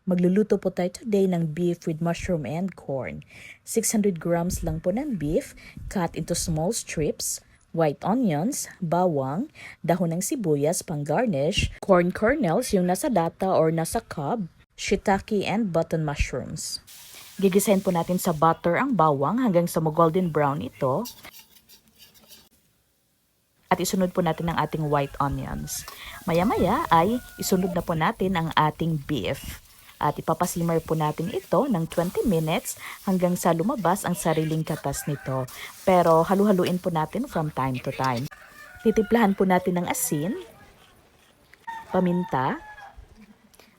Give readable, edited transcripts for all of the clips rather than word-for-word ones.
Magluluto po tayo today ng beef with mushroom and corn. 600 grams lang po ng beef, cut into small strips, white onions, bawang, dahon ng sibuyas pang garnish, corn kernels yung nasa lata or nasa cob, shiitake and button mushrooms. Gigisahin po natin sa butter ang bawang hanggang sa golden brown ito. At isunod po natin ang ating white onions. Maya-maya ay isunod na po natin ang ating beef. At ipapasimmer po natin ito ng 20 minutes hanggang sa lumabas ang sariling katas nito. Pero halu-haluin po natin from time to time. Titimplahan po natin ng asin, paminta,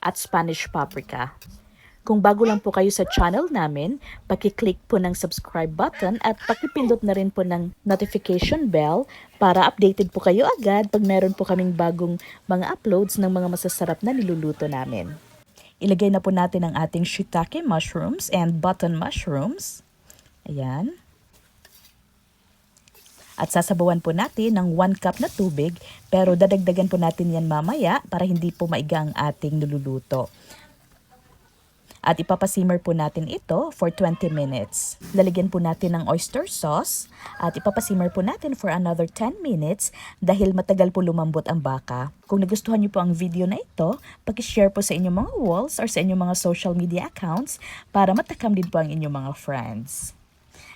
at Spanish paprika. Kung bago lang po kayo sa channel namin, paki-click po ng subscribe button at pakipindot na rin po ng notification bell para updated po kayo agad pag meron po kaming bagong mga uploads ng mga masasarap na niluluto namin. Ilagay na po natin ang ating shiitake mushrooms and button mushrooms. Ayan. At sasabawan po natin ng 1 cup na tubig, pero dadagdagan po natin yan mamaya para hindi po maiga ang ating niluluto. At ipapasimmer po natin ito for 20 minutes. Lalagyan po natin ng oyster sauce at ipapasimmer po natin for another 10 minutes dahil matagal po lumambot ang baka. Kung nagustuhan niyo po ang video na ito, paki-share po sa inyong mga walls or sa inyong mga social media accounts para matakam din po ang inyong mga friends.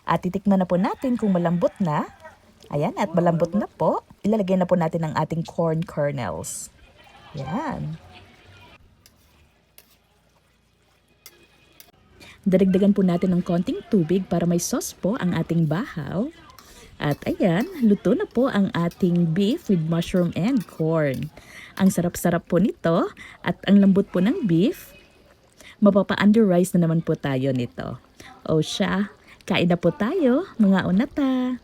At titikman na po natin kung malambot na. Ayan, at malambot na po. Ilalagay na po natin ang ating corn kernels. Yan. Dadagdagan po natin ng konting tubig para may sauce po ang ating bahaw. At ayan, luto na po ang ating beef with mushroom and corn. Ang sarap-sarap po nito at ang lambot po ng beef. Mapapa-under rice na naman po tayo nito. O siya, kain na po tayo, mga unata.